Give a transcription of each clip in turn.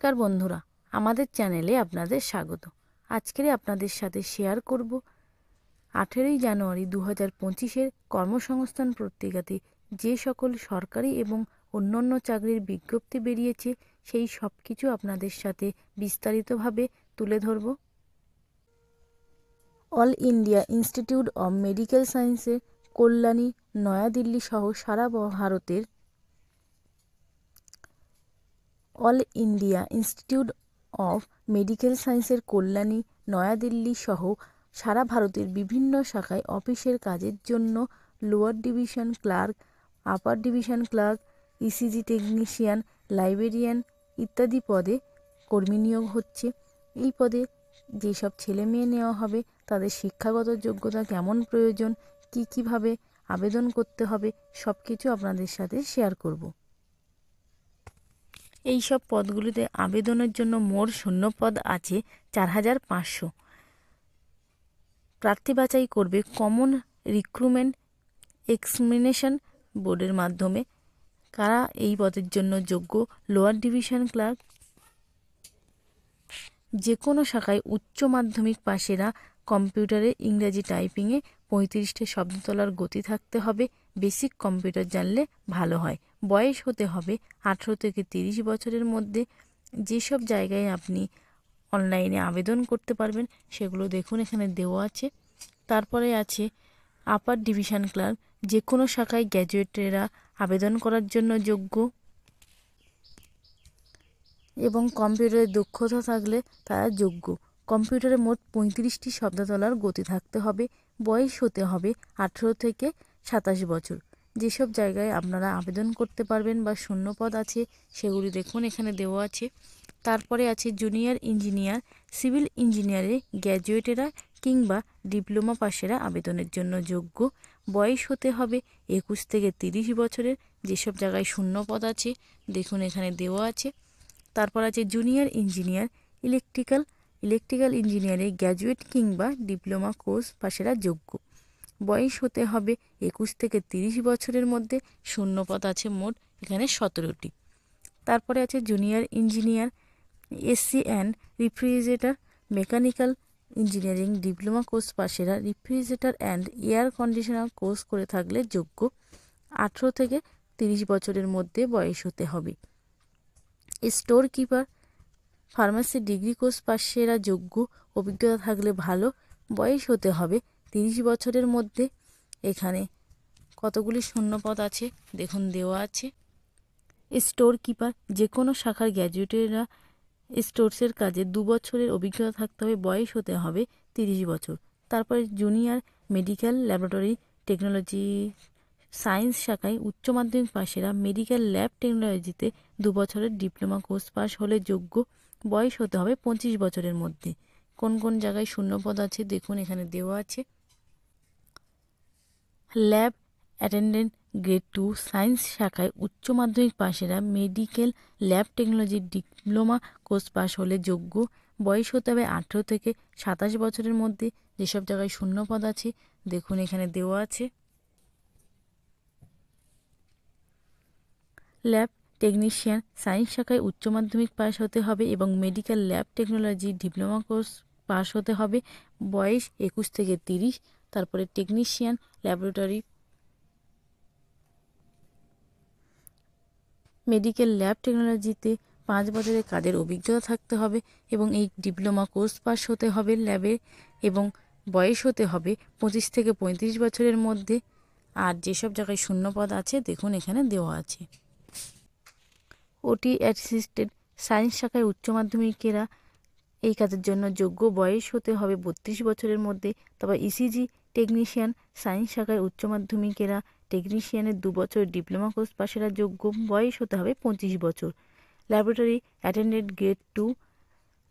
নমস্কার বন্ধুরা, আমাদের চ্যানেলে আপনাদের স্বাগত। আজকে আপনাদের সাথে শেয়ার করব 18ই জানুয়ারি 2025-এর কর্মসংস্থান পত্রিকাতে যে সকল সরকারি এবং অন্যান্য চাকরির বিজ্ঞপ্তি বেরিয়েছে সেই সব কিছু আপনাদের সাথে বিস্তারিতভাবে তুলে ধরব। All India institute of medical সায়েন্সের কল্যাণী, নয়াদিল্লি সহ সারা ভারতের all India institute of medical সায়েন্সের কল্যাণী, নয়াদিল্লি সহ সারা ভারতের বিভিন্ন শাখায় অফিসের কাজের জন্য lower division clerk, upper division clerk, ECG technician, librarian ইত্যাদি পদে কর্মী নিয়োগ হচ্ছে। এই পদে যেসব ছেলে মেয়ে নেওয়া হবে তাদের শিক্ষাগত যোগ্যতা কেমন প্রয়োজন, কীভাবে আবেদন করতে হবে, সব কিছু আপনাদের সাথে শেয়ার করব। এই সব পদগুলিতে আবেদনের জন্য মোট শূন্যপদ আছে 4500। প্রার্থী বাছাই করবে কমন রিক্রুটমেন্ট এক্সামিনেশন বোর্ডের মাধ্যমে। কারা এই পদের জন্য যোগ্য? লোয়ার ডিভিশন ক্লার্ক, যে কোনো শাখায় উচ্চ মাধ্যমিক পাশেরা, কম্পিউটারে ইংরাজি টাইপিংয়ে 35টে শব্দ তোলার গতি থাকতে হবে, বেসিক কম্পিউটার জানলে ভালো হয়। বয়স হতে হবে 18 থেকে 30 বছরের মধ্যে। যেসব জায়গায় আপনি অনলাইনে আবেদন করতে পারবেন সেগুলো দেখুন এখানে দেওয়া আছে। তারপরে আছে আপার ডিভিশন ক্লার্ক, যে কোনো শাখায় গ্র্যাজুয়েটেরা আবেদন করার জন্য যোগ্য এবং কম্পিউটারে দক্ষতা থাকলে তারা যোগ্য। কম্পিউটারে মোট 35টি শব্দ তোলার গতি থাকতে হবে। বয়স হতে হবে 18 থেকে 27 বছর। যেসব জায়গায় আপনারা আবেদন করতে পারবেন বা শূন্যপদ আছে সেগুলি দেখুন এখানে দেওয়া আছে। তারপরে আছে জুনিয়র ইঞ্জিনিয়ার, সিভিল ইঞ্জিনিয়ারে গ্র্যাজুয়েটেরা কিংবা ডিপ্লোমা পাশেরা আবেদনের জন্য যোগ্য। বয়স হতে হবে 21 থেকে 30 বছরের। যেসব জায়গায় শূন্যপদ আছে দেখুন এখানে দেওয়া আছে। তারপর আছে জুনিয়র ইঞ্জিনিয়ার ইলেকট্রিক্যাল ইঞ্জিনিয়ারে গ্র্যাজুয়েট কিংবা ডিপ্লোমা কোর্স পাশেরা যোগ্য। বয়স হতে হবে 21 থেকে 30 বছরের মধ্যে। শূন্যপদ আছে মোট এখানে 17টি। তারপরে আছে junior engineer AC and refrigerator mechanical engineering diploma course পাশেরা refrigerator and air conditioner course করে থাকলে যোগ্য। 18 থেকে 30 বছরের মধ্যে বয়স হতে হবে। Store keeper pharmacy degree course পাশেরা যোগ্য, অভিজ্ঞতা থাকলে ভালো। বয়স হতে হবে 30 বছরের মধ্যে। এখানে কতগুলি শূন্যপদ আছে দেখুন দেওয়া আছে। স্টোর কিপার, যে কোনো শাখার গ্র্যাজুয়েটেরা স্টোরসের কাজে 2 বছরের অভিজ্ঞতা থাকতে হবে। বয়স হতে হবে 30 বছর। তারপরে junior medical laboratory technology science শাখায় উচ্চ মাধ্যমিক পাশেরা মেডিকেল ল্যাব টেকনোলজিতে 2 বছরের ডিপ্লোমা কোর্স পাস হলে যোগ্য। বয়স হতে হবে 25 বছরের মধ্যে। কোন কোন জায়গায় শূন্যপদ আছে দেখুন এখানে দেওয়া আছে। ল্যাব অ্যাটেন্ডেন্ট গ্রেড 2 সায়েন্স শাখায় উচ্চ মাধ্যমিক পাশেরা medical lab technology diploma course pass হলে যোগ্য। বয়স হতে হবে 18 থেকে 27 বছরের মধ্যে। যেসব জায়গায় শূন্যপদ আছে দেখুন এখানে দেওয়া আছে। ল্যাব টেকনিশিয়ান সায়েন্স শাখায় উচ্চ মাধ্যমিক পাস হতে হবে এবং medical lab technology diploma course pass হতে হবে। বয়স 21 থেকে 30। তারপরে টেকনিশিয়ান ল্যাবরেটরি মেডিকেল ল্যাব টেকনোলজিতে 5 বছরের কাজের অভিজ্ঞতা থাকতে হবে এবং এই ডিপ্লোমা কোর্স পাস হতে হবে ল্যাবে, এবং বয়স হতে হবে 25 থেকে 35 বছরের মধ্যে। আর যেসব জায়গায় শূন্যপদ আছে দেখুন এখানে দেওয়া আছে। ওটি অ্যাসিস্ট্যান্ট সায়েন্স শাখায় উচ্চ মাধ্যমিকেরা এই কাজের জন্য যোগ্য। বয়স হতে হবে 32 বছরের মধ্যে। তবে ইসিজি টেকনিশিয়ান সায়েন্স শাখায় উচ্চ মাধ্যমিকেরা টেকনিশিয়ানের 2 বছর ডিপ্লোমা কোর্স পাশেরা যোগ্য। বয়স হতে হবে 25 বছর। Laboratory attendant grade 2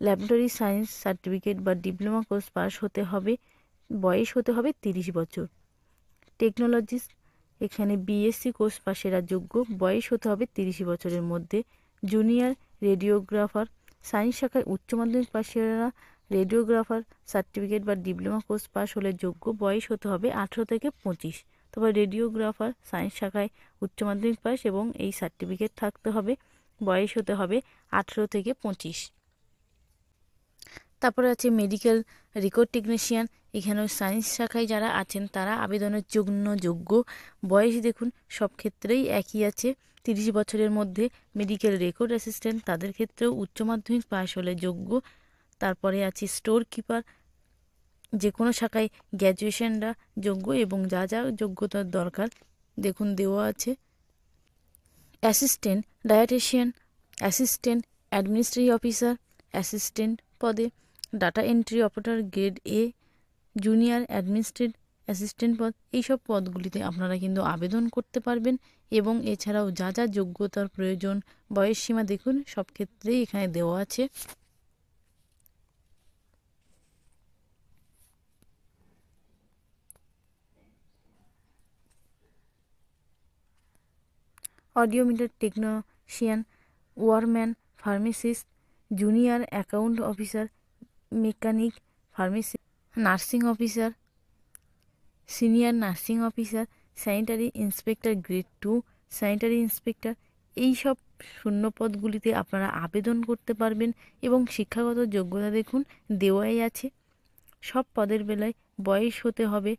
laboratory science certificate বা ডিপ্লোমা কোর্স পাস হতে হবে। বয়স হতে হবে 30 বছর। টেকনোলজিস্ট এখানে বিএসসি কোর্স পাশেরা যোগ্য। বয়স হতে হবে 30 বছরের মধ্যে। জুনিয়র রেডিওগ্রাফার সায়েন্স শাখায় উচ্চ মাধ্যমিক পাশেরা রেডিওগ্রাফার সার্টিফিকেট বা ডিপ্লোমা কোর্স পাস হলে যোগ্য। বয়স হতে হবে 18 থেকে 25। তবে রেডিওগ্রাফার সায়েন্স শাখায় উচ্চ মাধ্যমিক পাস এবং এই সার্টিফিকেট থাকতে হবে। বয়স হতে হবে 18 থেকে 25। তারপরে আছে মেডিকেল রেকর্ড টেকনিশিয়ান। এখানেও সায়েন্স শাখায় যারা আছেন তারা আবেদনের জন্য যোগ্য। বয়স দেখুন সব ক্ষেত্রেই একই আছে, 30 বছরের মধ্যে। মেডিকেল রেকর্ড অ্যাসিস্ট্যান্ট তাদের ক্ষেত্রেও উচ্চ মাধ্যমিক পাশ হলে যোগ্য। তারপরে আছে স্টোর কিপার, যে কোনো শাখায় গ্র্যাজুয়েশনরা যোগ্য এবং যা যা যোগ্যতার দরকার দেখুন দেওয়া আছে। Assistant dietitian, assistant administrative officer, assistant পদে data entry operator grade A, junior administrative assistant পদ, এইসব পদগুলিতে আপনারা কিন্তু আবেদন করতে পারবেন। এবং এছাড়াও যা যা যোগ্যতার প্রয়োজন, বয়সসীমা দেখুন সব ক্ষেত্রেই এখানে দেওয়া আছে। Audiometer technician, ওয়ারম্যান, pharmacist, junior account officer, mechanic, pharmacy, nursing officer, senior nursing officer, sanitary inspector grade 2, sanitary inspector, এই সব শূন্য পদগুলিতে আপনারা আবেদন করতে পারবেন। এবং শিক্ষাগত যোগ্যতা দেখুন দেওয়াই আছে। সব পদের বেলায় বয়স হতে হবে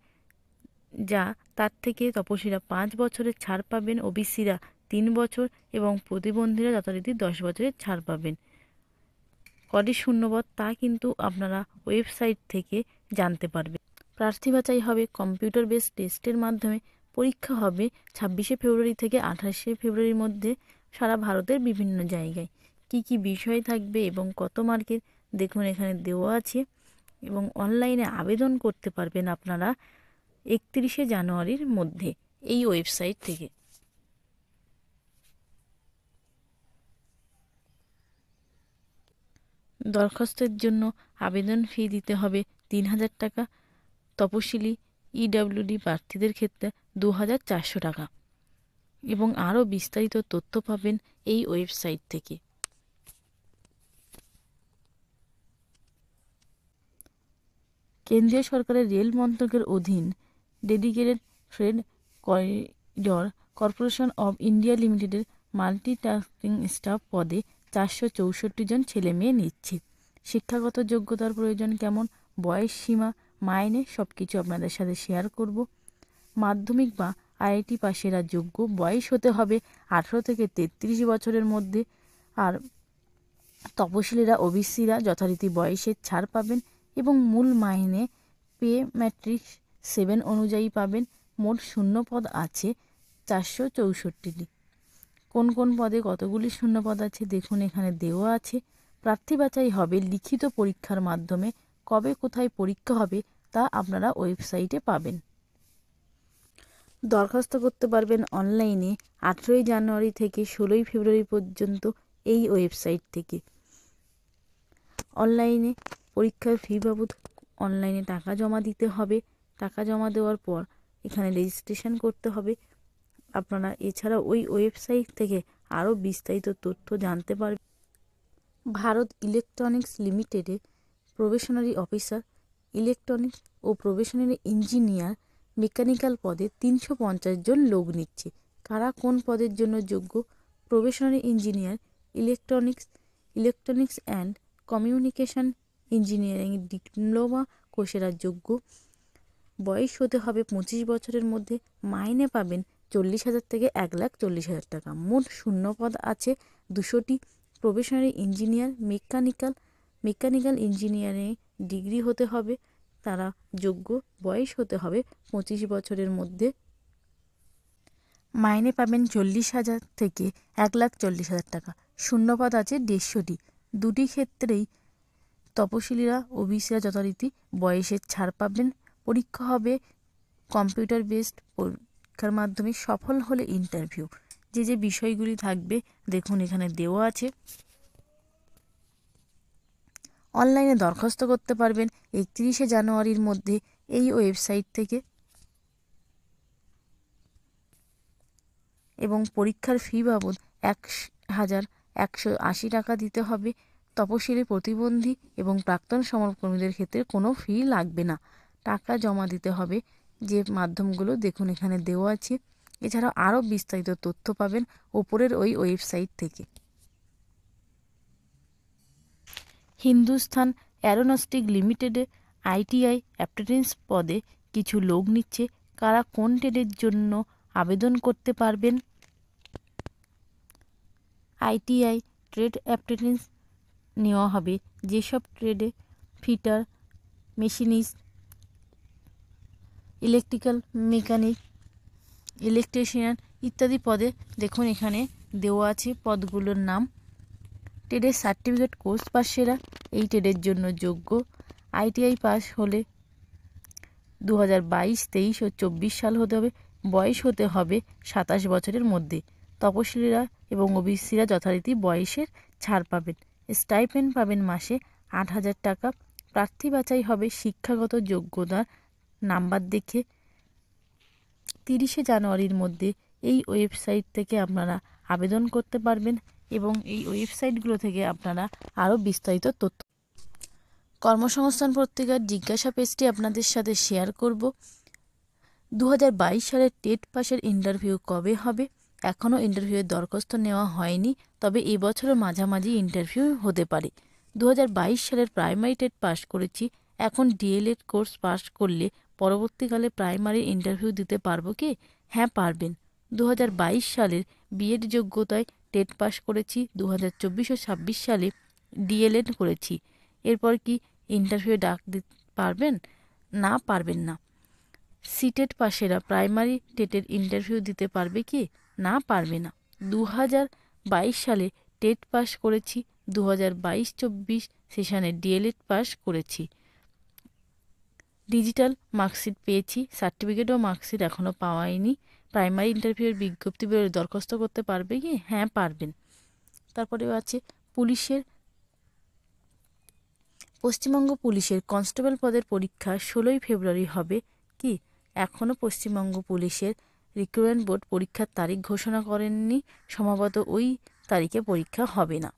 যা তার থেকে তপসিরা 5 বছরের ছাড় পাবেন, ওবিসিরা 3 বছর এবং প্রতিবন্ধীরা যথারীতি 10 বছরের ছাড় পাবেন। কটি শূন্যপদ তা কিন্তু আপনারা ওয়েবসাইট থেকে জানতে পারবেন। প্রার্থী বাছাই হবে কম্পিউটার বেসড টেস্টের মাধ্যমে। পরীক্ষা হবে 26শে ফেব্রুয়ারি থেকে 28শে ফেব্রুয়ারির মধ্যে সারা ভারতের বিভিন্ন জায়গায়। কি কি বিষয় থাকবে এবং কত মার্কের দেখুন এখানে দেওয়া আছে। এবং অনলাইনে আবেদন করতে পারবেন আপনারা 31শে জানুয়ারির মধ্যে এই ওয়েবসাইট থেকে। দরখাস্তের জন্য আবেদন ফি দিতে হবে 3000 টাকা। তপশিলি ইডাব্লিউডি প্রার্থীদের ক্ষেত্রে 2400 টাকা। এবং আরও বিস্তারিত তথ্য পাবেন এই ওয়েবসাইট থেকে। কেন্দ্রীয় সরকারের রেল মন্ত্রকের অধীন dedicated Fred corridor corporation of India লিমিটেডের মাল্টিটাস্কিং স্টাফ পদে 464 জন ছেলে মেয়ে নিচ্ছে। শিক্ষাগত যোগ্যতার প্রয়োজন কেমন, বয়স সীমা, মাইনে সব কিছু আপনাদের সাথে শেয়ার করব। মাধ্যমিক বা আইআইটি পাশেরা যোগ্য। বয়স হতে হবে 18 থেকে 33 বছরের মধ্যে। আর তপশিলীরা ওবিসিরা যথারীতি বয়সের ছাড় পাবেন এবং মূল মাইনে পে ম্যাট্রিক্স 7 অনুযায়ী পাবেন। মোট শূন্যপদ আছে 464টি। কোন কোন পদে কতগুলি শূন্যপদ আছে দেখুন এখানে দেওয়া আছে। প্রার্থী বাছাই হবে লিখিত পরীক্ষার মাধ্যমে। কবে কোথায় পরীক্ষা হবে তা আপনারা ওয়েবসাইটে পাবেন। দরখাস্ত করতে পারবেন অনলাইনে 18 জানুয়ারি থেকে 16 ফেব্রুয়ারি পর্যন্ত এই ওয়েবসাইট থেকে। অনলাইনে পরীক্ষার ফি বাবদ অনলাইনে টাকা জমা দিতে হবে। টাকা জমা দেওয়ার পর এখানে রেজিস্ট্রেশন করতে হবে। আপনারা এছাড়া ওই ওয়েবসাইট থেকে আরও বিস্তারিত তথ্য জানতে পারবেন। ভারত ইলেকট্রনিক্স লিমিটেডে প্রবেশনারি অফিসার, ইলেকট্রনিক্স ও প্রবেশনারি ইঞ্জিনিয়ার, মেকানিক্যাল পদে 350 জন লোক নিচ্ছে। কারা কোন পদের জন্য যোগ্য? Probationary engineer, electronics and communication engineering diploma Coursera যোগ্য। বয়স হতে হবে 25 বছরের মধ্যে। মাইনে পাবেন 40,000 থেকে 1,40,000 টাকা। মোট শূন্যপদ আছে 200টি। Probationary engineer, mechanical engineering degree হতে হবে তারা যোগ্য। বয়স হতে হবে 25 বছরের মধ্যে। মাইনে পাবেন 40,000 থেকে 1,40,000 টাকা। শূন্যপদ আছে 150টি। দুটি ক্ষেত্রেই তপশিলীরা ওবিসিরা যথারীতি বয়সের ছাড় পাবেন। পরীক্ষা হবে কম্পিউটার বেসড পরীক্ষার মাধ্যমে। সফল হলে ইন্টারভিউ। যে যে বিষয়গুলি থাকবে দেখুন এখানে দেওয়া আছে। অনলাইনে দরখাস্ত করতে পারবেন 31শে জানুয়ারির মধ্যে এই ওয়েবসাইট থেকে। এবং পরীক্ষার ফি বাবদ 1,180 টাকা দিতে হবে। তপশিলি, প্রতিবন্ধী এবং প্রাক্তন সমরকর্মীদের ক্ষেত্রে কোনো ফি লাগবে না। টাকা জমা দিতে হবে। যে মাধ্যমগুলো দেখুন এখানে দেওয়া আছে। এছাড়াও আরও বিস্তারিত তথ্য পাবেন ওপরের ওই ওয়েবসাইট থেকে। হিন্দুস্থান অ্যারোনস্টিক লিমিটেডে আইটিআই অ্যাপ্রেন্টিস পদে কিছু লোক নিচ্ছে। কারা কোন ট্রেডের জন্য আবেদন করতে পারবেন? আইটিআই ট্রেড অ্যাপ্রেন্টিস নেওয়া হবে যেসব ট্রেডে fitter, machinist, electrical mechanic, electrician ইত্যাদি পদে। দেখুন এখানে দেওয়া আছে পদগুলোর নাম। ট্রেডের সার্টিফিকেট কোর্স পাশেরা এই ট্রেডের জন্য যোগ্য। আইটিআই পাস হলে 2022, 23 ও 24 সাল হতে হবে। বয়স হতে হবে 27 বছরের মধ্যে। তপশিলীরা এবং ওবিসিরা যথারীতি বয়সের ছাড় পাবেন। স্টাইপেন্ড পাবেন মাসে 8,000 টাকা। প্রার্থী বাছাই হবে শিক্ষাগত যোগ্যতার নাম্বার দেখে। 30শে জানুয়ারির মধ্যে এই ওয়েবসাইট থেকে আপনারা আবেদন করতে পারবেন এবং এই ওয়েবসাইটগুলো থেকে আপনারা আরও বিস্তারিত তথ্য। কর্মসংস্থান পত্রিকার জিজ্ঞাসা পেজটি আপনাদের সাথে শেয়ার করব। 2022 সালের টেট পাসের ইন্টারভিউ কবে হবে? এখনও ইন্টারভিউয়ের দরখাস্ত নেওয়া হয়নি, তবে এবছরের মাঝামাঝি ইন্টারভিউ হতে পারে। 2022 সালের প্রাইমারি টেট পাস করেছি, এখন ডিএলএড কোর্স পাস করলে পরবর্তীকালে প্রাইমারি ইন্টারভিউ দিতে পারবো কি? হ্যাঁ পারবেন। 2022 সালের বিএড যোগ্যতায় টেট পাস করেছি, 2024 ও 26 সালে ডিএলএড করেছি। এরপর কি ইন্টারভিউ ডাক দিতে পারবেন? না, পারবেন না। সিটেট পাশেরা প্রাইমারি টেটের ইন্টারভিউ দিতে পারবে কি? না, পারবে না। 2022 সালে টেট পাস করেছি, 2022-24 সেশনে ডিএলএড পাস করেছি। ডিজিটাল মার্কশিট পেয়েছি, সার্টিফিকেট ও মার্কশিট এখনও পাওয়াইনি। প্রাইমারি ইন্টারভিউয়ের বিজ্ঞপ্তি বেরোলে দরখাস্ত করতে পারবে কি? হ্যাঁ পারবেন। তারপরে আছে পুলিশের, পশ্চিমবঙ্গ পুলিশের কনস্টেবল পদের পরীক্ষা 16ই ফেব্রুয়ারি হবে কি? এখনও পশ্চিমবঙ্গ পুলিশের রিক্রুটমেন্ট বোর্ড পরীক্ষার তারিখ ঘোষণা করেননি, সম্ভবত ওই তারিখে পরীক্ষা হবে না।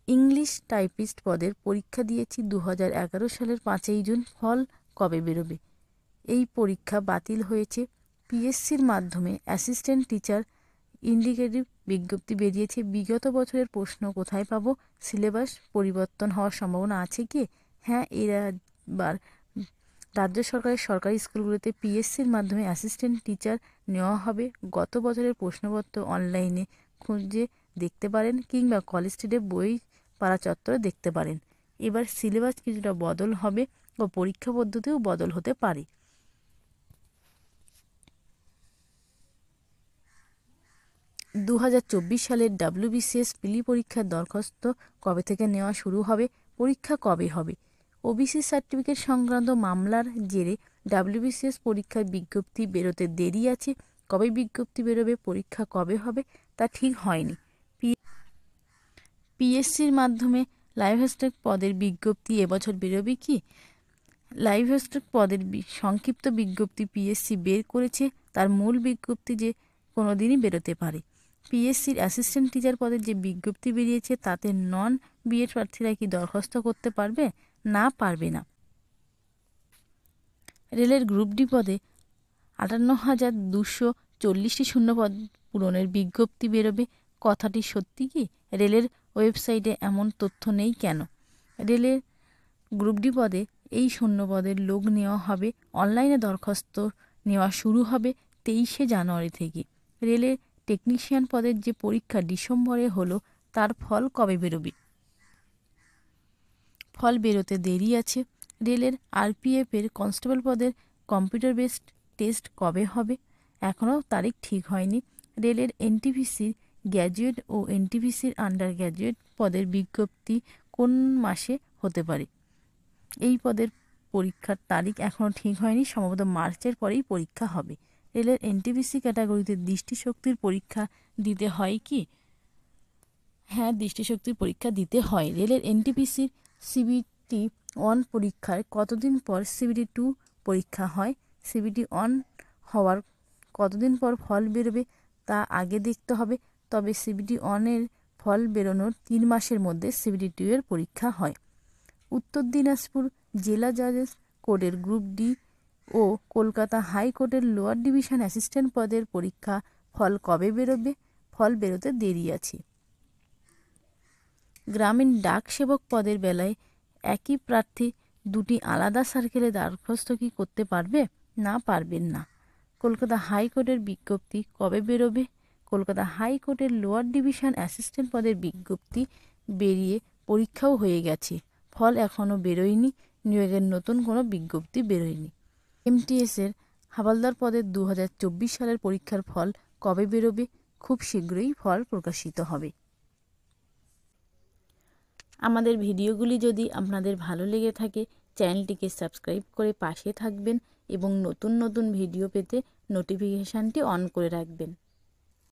ইংলিশ টাইপিস্ট পদের পরীক্ষা দিয়েছি 2011 সালের 5ই জুন। ফল কবে বেরোবে? এই পরীক্ষা বাতিল হয়েছে। পিএসসির মাধ্যমে অ্যাসিস্ট্যান্ট টিচার ইন্ডিকেটিভ বিজ্ঞপ্তি বেরিয়েছে। বিগত বছরের প্রশ্ন কোথায় পাবো? সিলেবাস পরিবর্তন হওয়ার সম্ভাবনা আছে কি? হ্যাঁ, এবার রাজ্য সরকারের সরকারি স্কুলগুলোতে পিএসসির মাধ্যমে অ্যাসিস্ট্যান্ট টিচার নেওয়া হবে। গত বছরের প্রশ্নপত্র অনলাইনে খুঁজে দেখতে পারেন কিংবা কলেজ স্ট্রিটে বই পাড়া চত্বরে দেখতে পারেন। এবার সিলেবাস কিছুটা বদল হবে ও পরীক্ষা পদ্ধতিও বদল হতে পারে। 2024 সালের WBCS প্রিলি পরীক্ষার দরখাস্ত কবে থেকে নেওয়া শুরু হবে? পরীক্ষা কবে হবে? ওবিসি সার্টিফিকেট সংক্রান্ত মামলার জেরে WBCS পরীক্ষার বিজ্ঞপ্তি বেরোতে দেরি আছে। কবে বিজ্ঞপ্তি বেরোবে, পরীক্ষা কবে হবে তা ঠিক হয়নি। পিএসসির মাধ্যমে লাইভস্টক পদের বিজ্ঞপ্তি এবছর বেরোবে কি? লাইভস্টক পদের সংক্ষিপ্ত বিজ্ঞপ্তি পিএসসি বের করেছে, তার মূল বিজ্ঞপ্তি যে কোনো দিনই বেরোতে পারে। পিএসসির অ্যাসিস্ট্যান্ট টিচার পদের যে বিজ্ঞপ্তি বেরিয়েছে তাতে নন বিএড প্রার্থীরা কি দরখাস্ত করতে পারবে? না, পারবে না। রেলের গ্রুপ ডি পদে 58,240টি শূন্যপদ পূরণের বিজ্ঞপ্তি বেরোবে। কথাটি সত্যি কি? রেলের ওয়েবসাইটে এমন তথ্য নেই কেন? রেলের গ্রুপ ডি পদে এই শূন্যপদের লোক নেওয়া হবে। অনলাইনে দরখাস্ত নেওয়া শুরু হবে 23শে জানুয়ারি থেকে। রেলের টেকনিশিয়ান পদের যে পরীক্ষা ডিসেম্বরে হলো, তার ফল কবে বেরোবে? ফল বেরোতে দেরি আছে। রেলের আরপিএফের কনস্টেবল পদের কম্পিউটার বেসড টেস্ট কবে হবে? এখনও তারিখ ঠিক হয়নি। রেলের এনটিপিসির গ্র্যাজুয়েট ও এনটিপিসির আন্ডার গ্র্যাজুয়েট পদের বিজ্ঞপ্তি কোন মাসে হতে পারে? এই পদের পরীক্ষার তারিখ এখনও ঠিক হয়নি, সম্ভবত মার্চের পরেই পরীক্ষা হবে। রেলের এনটিপিসি ক্যাটাগরিতে দৃষ্টিশক্তির পরীক্ষা দিতে হয় কি? হ্যাঁ, দৃষ্টিশক্তির পরীক্ষা দিতে হয়। রেলের এনটিপিসির সিবিটি 1 পরীক্ষার কতদিন পর সিবিটি 2 পরীক্ষা হয়? সিবিটি 1 হওয়ার কতদিন পর ফল বেরোবে তা আগে দেখতে হবে, তবে সিবিটি 1-এর ফল বেরোনোর 3 মাসের মধ্যে সিবিটি 2 এর পরীক্ষা হয়। উত্তর দিনাজপুর জেলা জাজেস কোর্টের গ্রুপ ডি ও কলকাতা হাইকোর্টের লোয়ার ডিভিশন অ্যাসিস্ট্যান্ট পদের পরীক্ষা ফল কবে বেরোবে? ফল বেরোতে দেরি আছে। গ্রামীণ ডাক সেবক পদের বেলায় একই প্রার্থী দুটি আলাদা সার্কেলে দরখাস্ত কি করতে পারবে? না, পারবেন না। কলকাতা হাইকোর্টের বিজ্ঞপ্তি কবে বেরোবে? কলকাতা হাইকোর্টের লোয়ার ডিভিশন অ্যাসিস্ট্যান্ট পদের বিজ্ঞপ্তি বেরিয়ে পরীক্ষাও হয়ে গেছে, ফল এখনও বেরোয়নি। নিয়োগের নতুন কোনো বিজ্ঞপ্তি বেরোয়নি। এমটিএসের হাওলদার পদের 2024 সালের পরীক্ষার ফল কবে বেরোবে? খুব শীঘ্রই ফল প্রকাশিত হবে। আমাদের ভিডিওগুলি যদি আপনাদের ভালো লেগে থাকে চ্যানেলটিকে সাবস্ক্রাইব করে পাশে থাকবেন এবং নতুন নতুন ভিডিও পেতে নোটিফিকেশানটি অন করে রাখবেন।